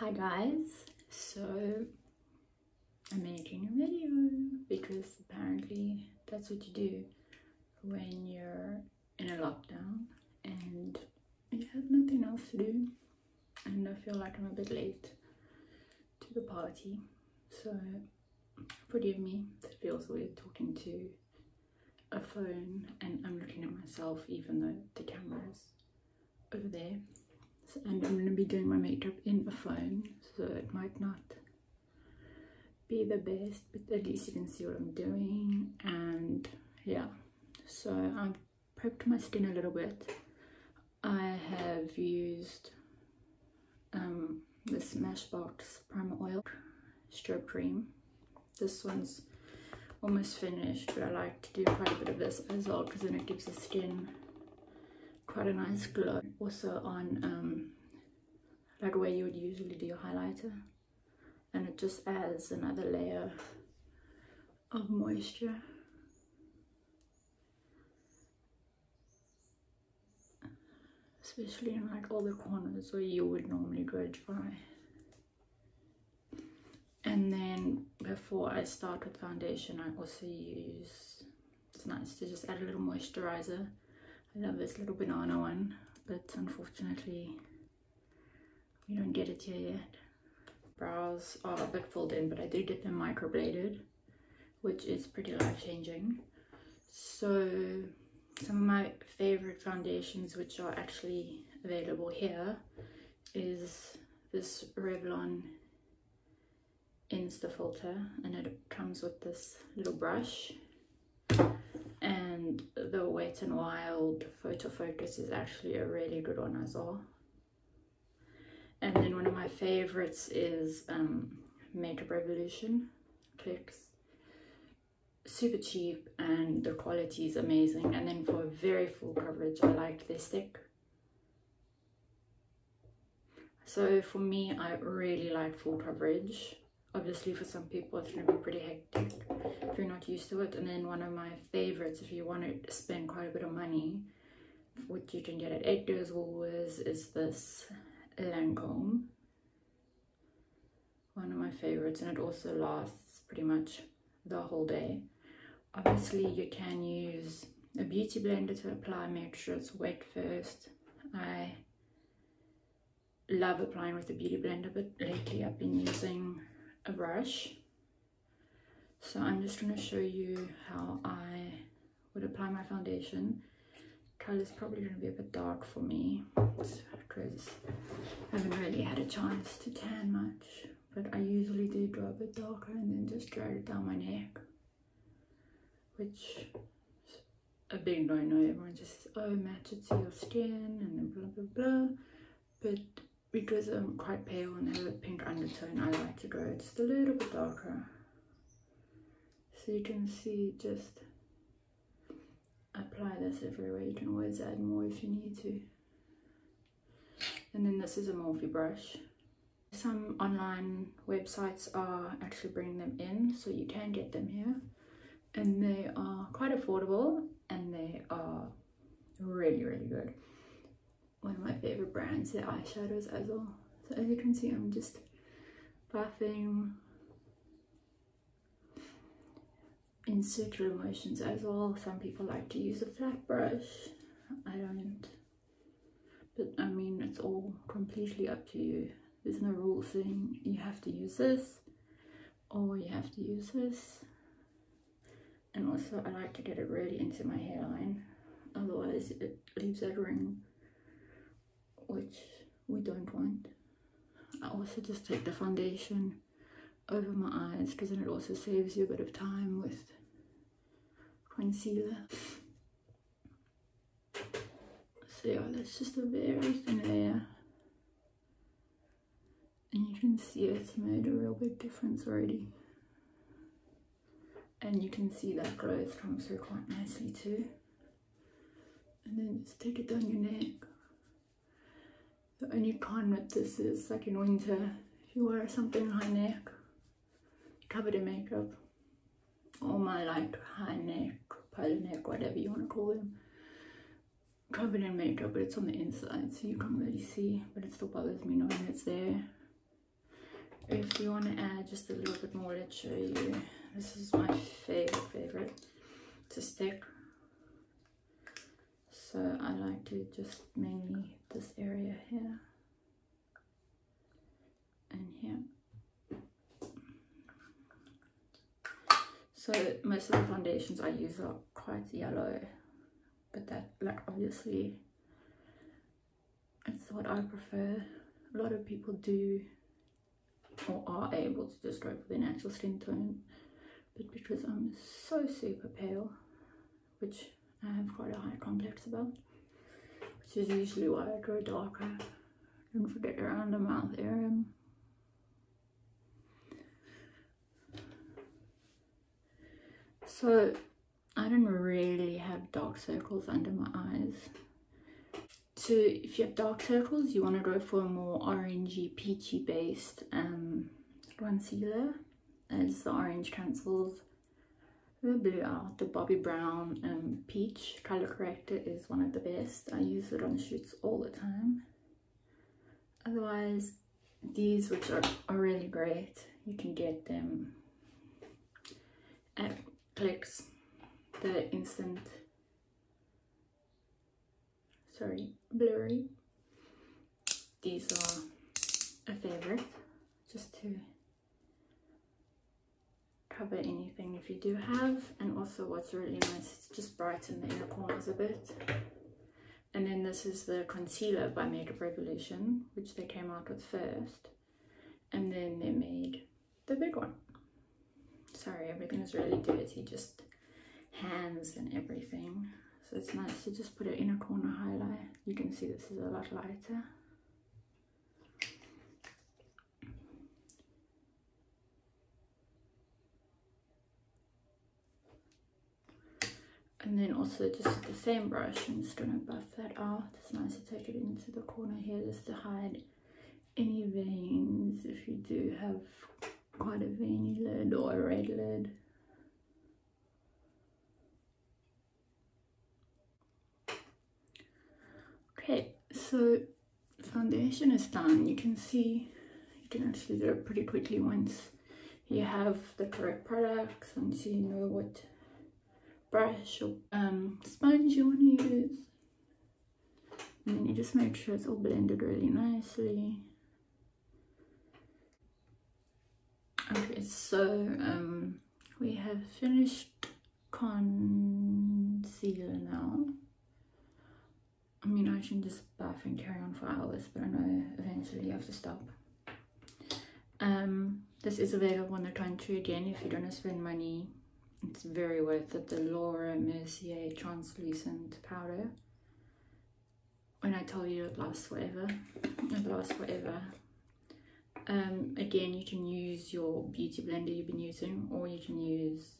Hi guys, so I'm making a video because apparently that's what you do when you're in a lockdown and you have nothing else to do, and I feel like I'm a bit late to the party, so forgive me. It feels weird talking to a phone and I'm looking at myself even though the camera's over there. And I'm going to be doing my makeup in a phone, so it might not be the best, but at least you can see what I'm doing. And yeah, so I've prepped my skin a little bit. I have used the Smashbox primer oil, Strobe Cream. This one's almost finished, but I like to do quite a bit of this as well because then it gives the skin quite a nice glow. Also on like where you would usually do your highlighter, and it just adds another layer of moisture. Especially in like all the corners where you would normally go dry. And then before I start with foundation, I also use, it's nice to just add a little moisturizer. I love this little banana one, but unfortunately we don't get it here yet. Brows are a bit filled in, but I do get them microbladed, which is pretty life-changing. So some of my favorite foundations, which are actually available here, is this Revlon Insta Filter, and it comes with this little brush, and the Wet n Wild Photo Focus is actually a really good one as well. And then one of my favorites is Makeup Revolution. Clicks, super cheap and the quality is amazing. And then for very full coverage, I like their stick. So for me, I really like full coverage. Obviously for some people it's going to be pretty hectic if you're not used to it. And then one of my favorites, if you want to spend quite a bit of money, what you can get at Edgar's, Woolworths, is this Lancome. One of my favorites, and it also lasts pretty much the whole day. Obviously you can use a beauty blender to apply, make sure it's wet first. I love applying with a beauty blender, but lately I've been using a brush. So I'm just going to show you how I would apply my foundation. Color's probably going to be a bit dark for me because I haven't really had a chance to tan much, but I usually do go a bit darker and then just drag it down my neck, which is a big no-no. Everyone just says, oh, match it to your skin and then blah blah blah, but because I'm quite pale and have a pink undertone, I like to go just a little bit darker, so you can see. Just apply this everywhere. You can always add more if you need to. And then this is a Morphe brush. Some online websites are actually bringing them in, so you can get them here, and they are quite affordable and they are really good. One of my favorite brands, their eyeshadows as well. So as you can see, I'm just buffing in circular motions as well. Some people like to use a flat brush. I don't, but I mean, it's all completely up to you. There's no rule saying you have to use this or you have to use this. And also I like to get it really into my hairline, otherwise it leaves that ring, which we don't want. I also just take the foundation over my eyes because then it also saves you a bit of time with concealer. So yeah, that's just a very thin layer, and you can see it's made a real big difference already, and you can see that glow is coming through quite nicely too. And then just take it down your neck. The only con with this is, like in winter, if you wear something high neck, covered in makeup, or my like high neck, pilot neck, whatever you want to call them, covered in makeup, but it's on the inside so you can't really see, but it still bothers me knowing it's there. If you want to add just a little bit more, let's show you. This is my favorite to stick. So I like to just mainly this area here and here. So most of the foundations I use are quite yellow, but that, like, obviously it's what I prefer. A lot of people do or are able to just go for their natural skin tone, but because I'm so super pale, which I have quite a high complex about, which is usually why I go darker. Don't forget around the mouth area. So I don't really have dark circles under my eyes. So if you have dark circles, you want to go for a more orangey, peachy based concealer, as the orange cancels the blue out. The Bobbi Brown peach color corrector is one of the best. I use it on shoots all the time. Otherwise, these, which are really great, you can get them at Clicks, the instant, sorry, blurry. These are a favorite, just to cover anything if you do have. And also what's really nice, it's just brighten the inner corners a bit. And then this is the concealer by Makeup Revolution, which they came out with first, and then they made the big one. Sorry, everything is really dirty, just hands and everything. So it's nice to just put an inner corner highlight. You can see this is a lot lighter. And then also just with the same brush, I'm just gonna buff that out. It's nice to take it into the corner here just to hide any veins if you do have quite a veiny lid or a red lid. Okay, so foundation is done. You can see, you can actually do it pretty quickly once you have the correct products and so you know what brush or sponge you want to use. And then you just make sure it's all blended really nicely. Okay, so we have finished concealer now. I mean, I can just buff and carry on for hours, but I know eventually you have to stop. This is available in the country again if you don't want to spend money. It's very worth it. The Mercier translucent powder. When I tell you it lasts forever, it lasts forever. Again, you can use your beauty blender you've been using, or you can use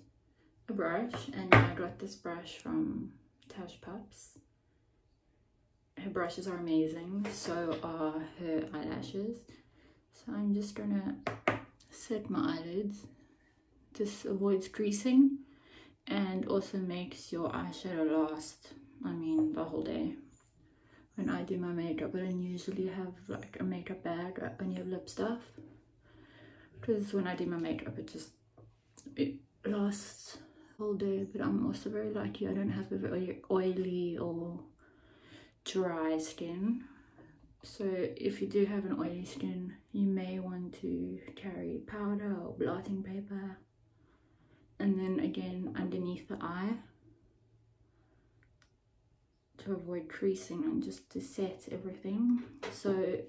a brush. And I got this brush from Tash Pups. Her brushes are amazing, so are her eyelashes. So I'm just gonna set my eyelids. This avoids creasing and also makes your eyeshadow last, I mean, the whole day. When I do my makeup, I don't usually have like a makeup bag. I only have lip stuff, because when I do my makeup it lasts the whole day. But I'm also very lucky I don't have a very oily or dry skin. So if you do have an oily skin, you may want to carry powder or blotting paper. And then again underneath the eye, to avoid creasing and just to set everything. So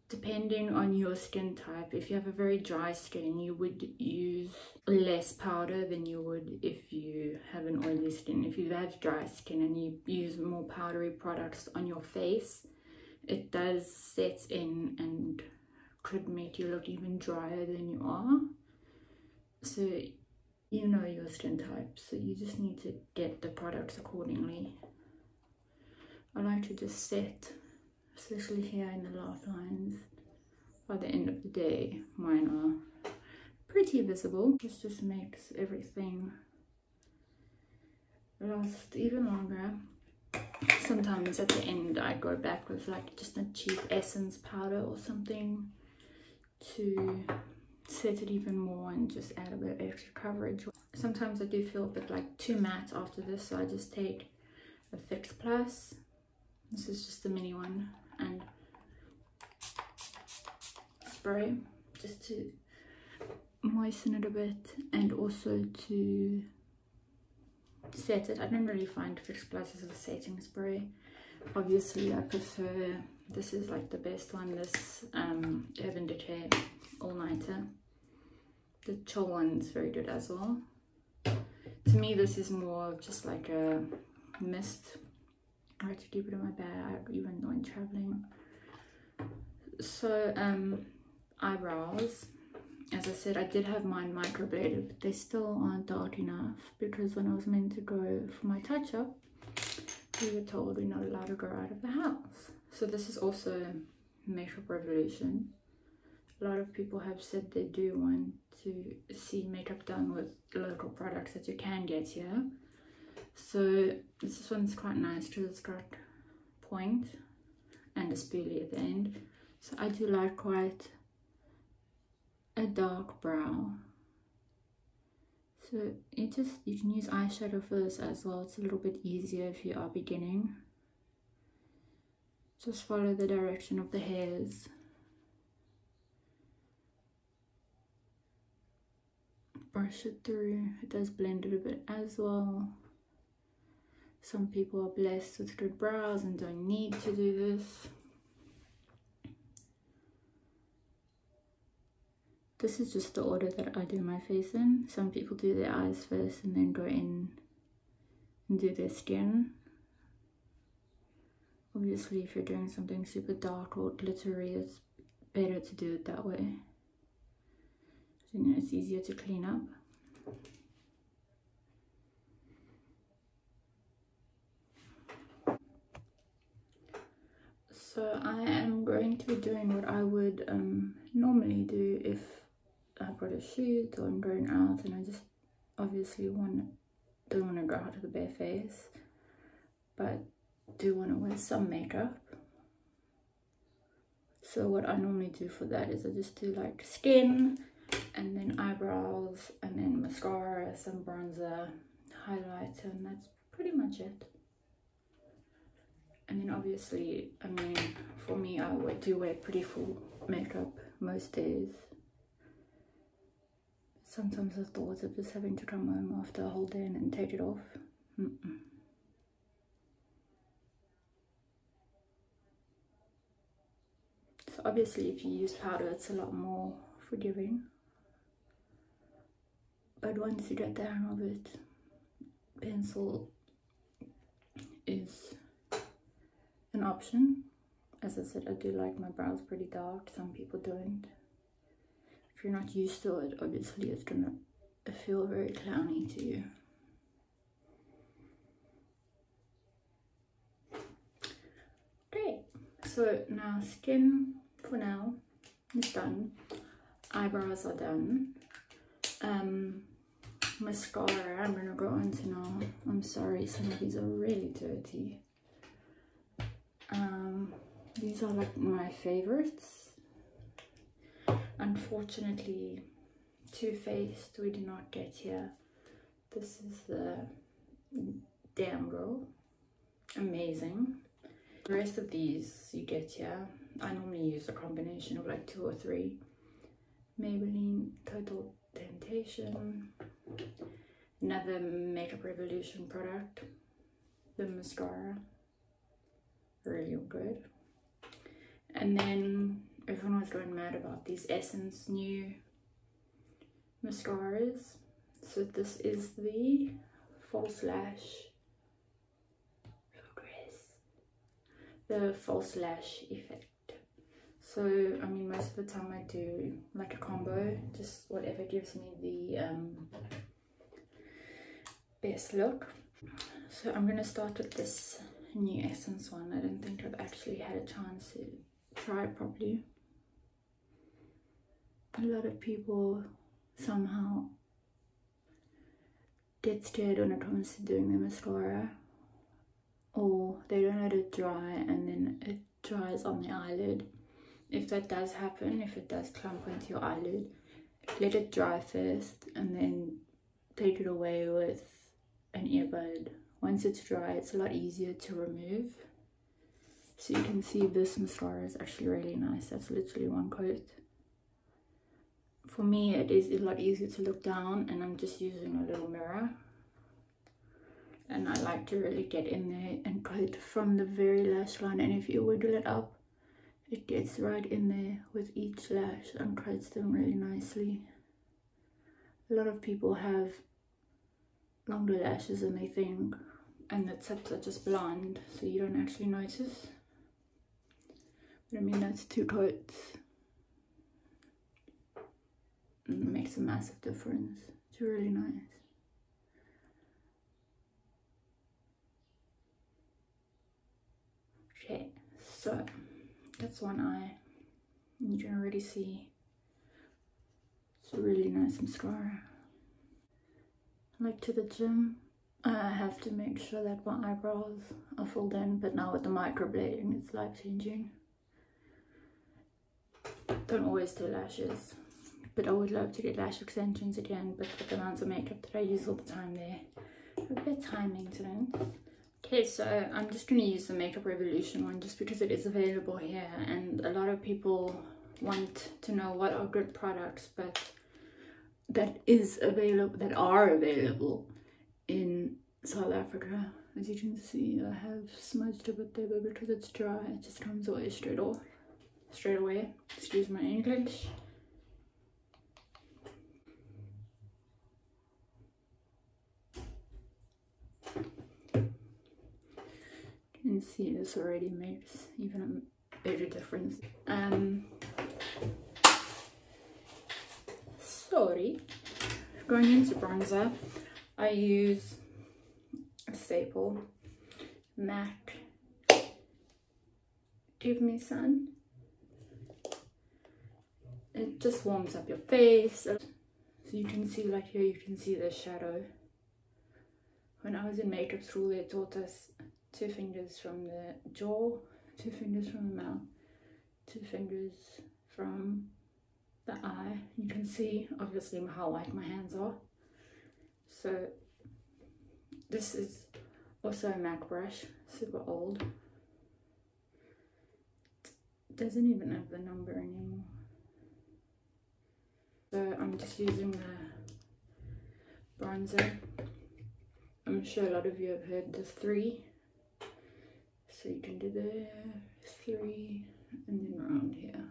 depending on your skin type, if you have a very dry skin, you would use less powder than you would if you have an oily skin. If you have dry skin and you use more powdery products on your face, it does set in and could make you look even drier than you are. So you know your skin type, so you just need to get the products accordingly. I like to just set, especially here in the laugh lines. By the end of the day, mine are pretty visible. This just makes everything last even longer. Sometimes at the end I go back with like just a cheap essence powder or something to set it even more and just add a bit of extra coverage. Sometimes I do feel a bit like too matte after this, so I just take a Fix Plus. This is just a mini one, and spray just to moisten it a bit and also to set it. I don't really find Fix Plus as a setting spray. Obviously I prefer, this is like the best one, this Urban Decay All Nighter. The Chill one is very good as well. To me this is more of just like a mist. I like to keep it in my bag even when traveling. So eyebrows, as I said, I did have mine microbladed, but they still aren't dark enough, because when I was meant to go for my touch-up, we were told we're not allowed to go out of the house. So this is also Makeup Revolution. A lot of people have said they do want to see makeup done with local products that you can get here. So this one's quite nice because it's got point and a spoolie at the end. So I do like quite a dark brow. So you can use eyeshadow for this as well. It's a little bit easier if you are beginning. Just follow the direction of the hairs. Brush it through. It does blend it a bit as well. Some people are blessed with good brows and don't need to do this. This is just the order that I do my face in. Some people do their eyes first and then go in and do their skin. Obviously, if you're doing something super dark or glittery, it's better to do it that way. So, you know, it's easier to clean up. So I am going to be doing what I would normally do if I've got a shoot or I'm going out and I just obviously don't want to go out with a bare face, but do want to wear some makeup. So what I normally do for that is I just do like skin and then eyebrows and then mascara, some bronzer, highlighter, and that's pretty much it. And then obviously, I mean, for me, I do wear pretty full makeup most days. Sometimes the thoughts of just having to come home after a whole day and then take it off. So obviously if you use powder, it's a lot more forgiving. But once you get the hang of it, pencil is an option. As I said, I do like my brows pretty dark. Some people don't. If you're not used to it, obviously it's gonna feel very clowny to you. Okay, so now skin for now is done. Eyebrows are done. Mascara I'm gonna go on to now. I'm sorry, some of these are really dirty. These are like my favorites. Unfortunately, Too Faced we did not get here. This is the Damn Girl. Amazing. The rest of these you get here. I normally use a combination of like 2 or 3. Maybelline Total Temptation. Another Makeup Revolution product. The mascara. Really good. And then everyone was going mad about these Essence new mascaras. So this is the False Lash the False Lash Effect. So I mean, most of the time I do like a combo, just whatever gives me the best look. So I'm gonna start with this new Essence one. I don't think I've actually had a chance to try it properly. A lot of people somehow get scared when it comes to doing the mascara, or they don't let it dry and then it dries on the eyelid if that does happen, if it does clump into your eyelid, let it dry first and then take it away with an earbud. Once it's dry, it's a lot easier to remove. So you can see this mascara is actually really nice. That's literally one coat. For me, it is a lot easier to look down, and I'm just using a little mirror. And I like to really get in there and coat from the very lash line. And if you wiggle it up, it gets right in there with each lash and coats them really nicely. A lot of people have longer lashes than they think, and the tips are just blonde, so you don't actually notice. But I mean, that's 2 coats. And it makes a massive difference. It's really nice. Okay, so that's one eye. You can already see it's a really nice mascara. Like to the gym, I have to make sure that my eyebrows are filled in, but now with the microblading, it's life changing. Don't always do lashes, but I would love to get lash extensions again, but with the amounts of makeup that I use all the time, they're a bit time maintenance. Okay, so I'm just going to use the Makeup Revolution one just because it is available here, and a lot of people want to know what are good products, but that are available in South Africa. As you can see, I have smudged a bit there, but because it's dry, it just comes away straight away. Excuse my English. You can see this already makes even a bigger difference. Sorry. Going into bronzer, I use a staple, MAC Give Me Sun. It just warms up your face. So you can see, like here, you can see the shadow. When I was in makeup school, they taught us 2 fingers from the jaw, 2 fingers from the mouth, 2 fingers from the eye. You can see obviously how white my hands are. So this is also a MAC brush, super old. It doesn't even have the number anymore. So I'm just using the bronzer. I'm sure a lot of you have heard the 3. So you can do the 3 and then around here.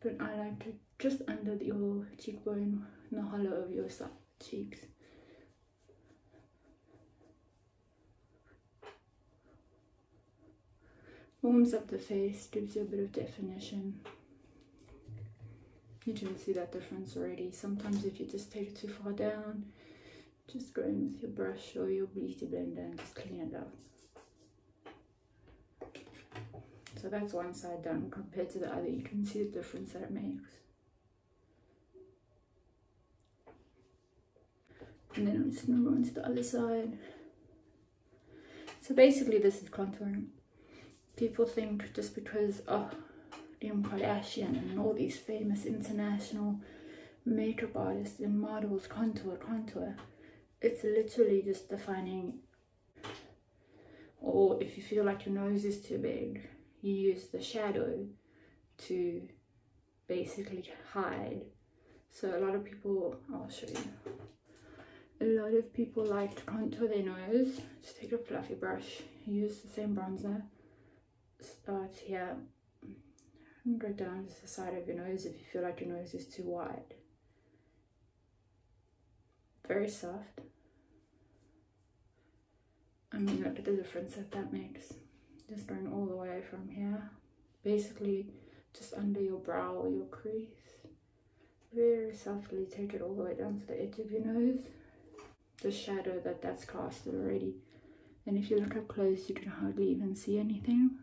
But I like to just under your cheekbone, in the hollow of your cheeks. Warms up the face, gives you a bit of definition. You can see that difference already. Sometimes if you just take it too far down, just go in with your brush or your beauty blender and just clean it up. So that's one side done. Compared to the other, you can see the difference that it makes. And then I'm just going to go on to the other side. So basically this is contouring. People think just because, oh, Kim Kardashian and all these famous international makeup artists and models contour. It's literally just defining. Or if you feel like your nose is too big, you use the shadow to basically hide. So a lot of people, I'll show you. A lot of people like to contour their nose. Just take a fluffy brush, use the same bronzer, start here, and go down to the side of your nose if you feel like your nose is too wide. Very soft. I mean, look at the difference that makes. Just going all the way from here, basically just under your brow or your crease. Very softly take it all the way down to the edge of your nose. The shadow that's casted already. And if you look up close, you can hardly even see anything.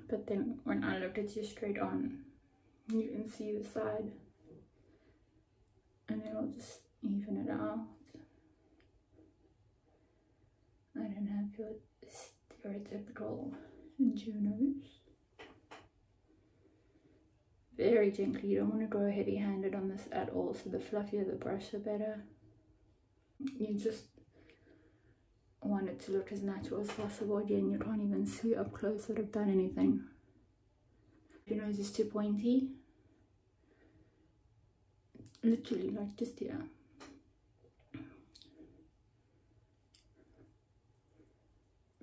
But then when I look at you straight on, you can see the side. And it'll just even it out. I don't have your stereotypical and your nose. Very gently, you don't want to go heavy handed on this at all, so the fluffier the brush the better. You just want it to look as natural as possible. Again, you can't even see up close that I've done anything. Your nose is too pointy, literally like just here.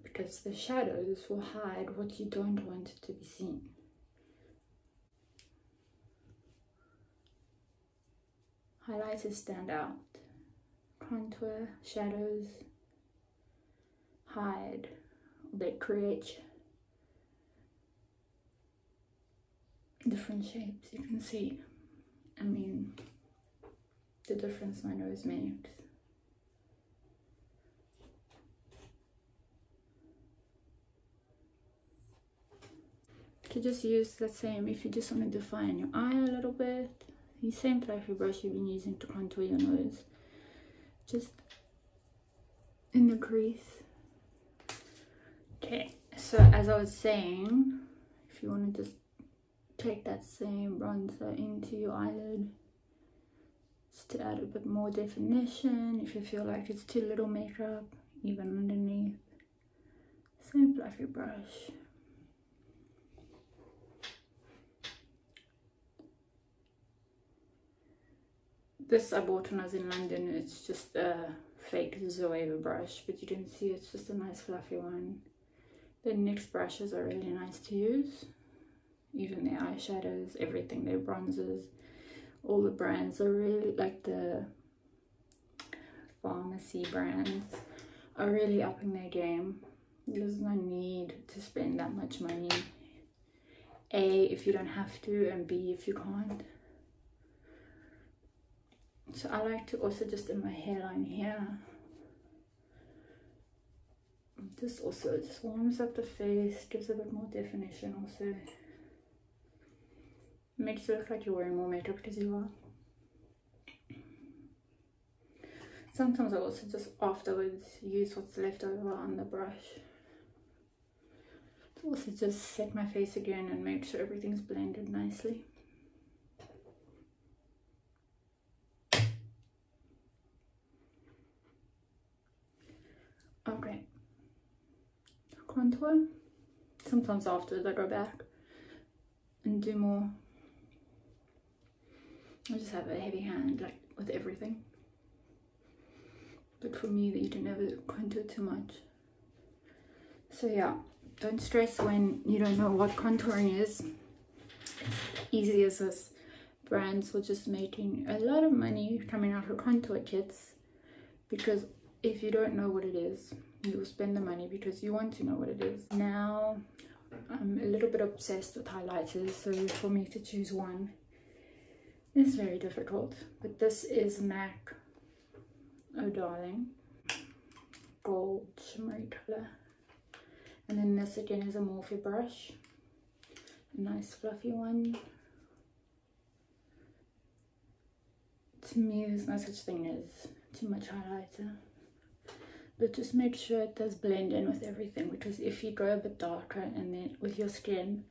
Because the shadows will hide what you don't want to be seen. Highlighters stand out. Contour, shadows hide. They create different shapes. You can see, I mean, the difference my nose makes. To just use the same, if you just want to define your eye a little bit, the same fluffy brush you've been using to contour your nose, just in the crease. Okay, so as I was saying, if you want to just take that same bronzer into your eyelid, just to add a bit more definition. If you feel like it's too little makeup, even underneath, same fluffy brush. This I bought when I was in London. It's just a fake Zoeva brush, but you can see it's just a nice fluffy one. The NYX brushes are really nice to use. Even their eyeshadows, everything, their bronzers, all the brands are really, like the pharmacy brands, are really upping their game. There's no need to spend that much money. A, if you don't have to, and B, if you can't. So I like to also just in my hairline here, this also just warms up the face, gives a bit more definition also. Makes you look like you're wearing more makeup because you are. Sometimes I also just afterwards use what's left over on the brush to also just set my face again and make sure everything's blended nicely. Okay, contour. Sometimes afterwards I go back and do more. I just have a heavy hand, like with everything. But for me, you can never contour too much. So yeah, don't stress when you don't know what contouring is. It's easy as this. Brands were just making a lot of money coming out with contour kits, because if you don't know what it is, you will spend the money because you want to know what it is. Now, I'm a little bit obsessed with highlighters, so for me to choose one is very difficult. But this is MAC, oh darling, gold shimmery color. And then this again is a Morphe brush, a nice fluffy one. To me, there's no such thing as too much highlighter. But just make sure it does blend in with everything, because if you go a bit darker and then with your skin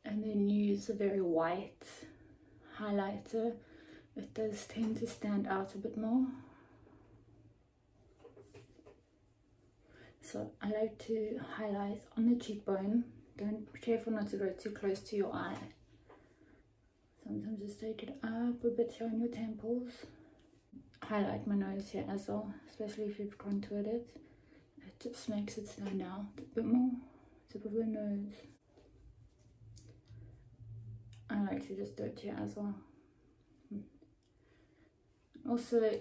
and then use a very white highlighter, it does tend to stand out a bit more. So I like to highlight on the cheekbone. Be careful not to go too close to your eye. Sometimes just take it up a bit here on your temples. Highlight my nose here as well, especially if you've contoured it. It just makes it stand out a bit more. Tip of the nose. I like to just do it here as well. Also,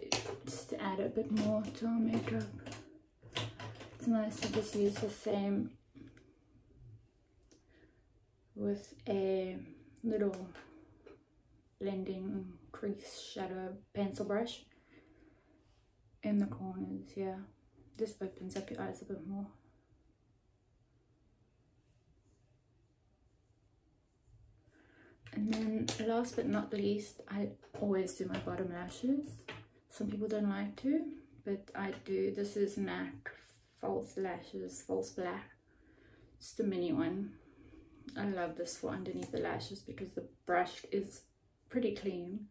just to add a bit more to our makeup, it's nice to just use the same with a little blending crease shadow pencil brush in the corners. Yeah, this opens up your eyes a bit more. And then last but not least, I always do my bottom lashes. Some people don't like to, but I do. This is MAC false lashes, false black. Just a mini one. I love this for underneath the lashes because the brush is pretty clean,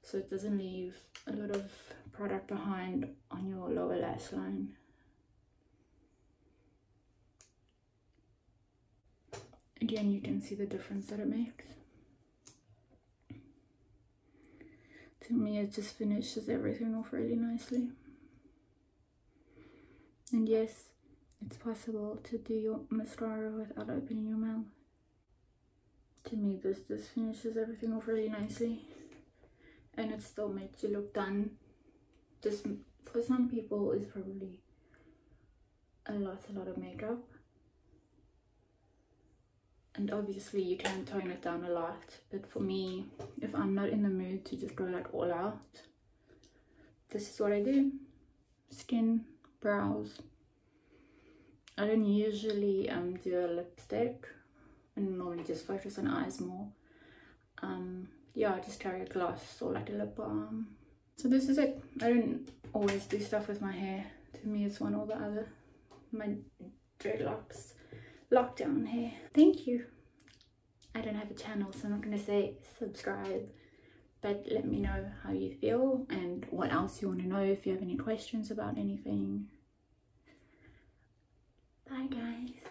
so it doesn't leave a lot of product behind on your lower lash line. Again, you can see the difference that it makes. To me, it just finishes everything off really nicely. And yes, it's possible to do your mascara without opening your mouth. To me, this just finishes everything off really nicely, and it still makes you look done. Just for some people, is probably a lot of makeup, and obviously you can tone it down a lot. But for me, if I'm not in the mood to just go like all out, this is what I do. Skin, brows. I don't usually do a lipstick, and normally just focus on eyes more. Yeah, I just carry a gloss or like a lip balm. So this is it. I don't always do stuff with my hair. To me, it's one or the other. My dreadlocks, lockdown hair. Thank you. I don't have a channel, so I'm not going to say subscribe, but let me know how you feel and what else you want to know, if you have any questions about anything. Bye guys.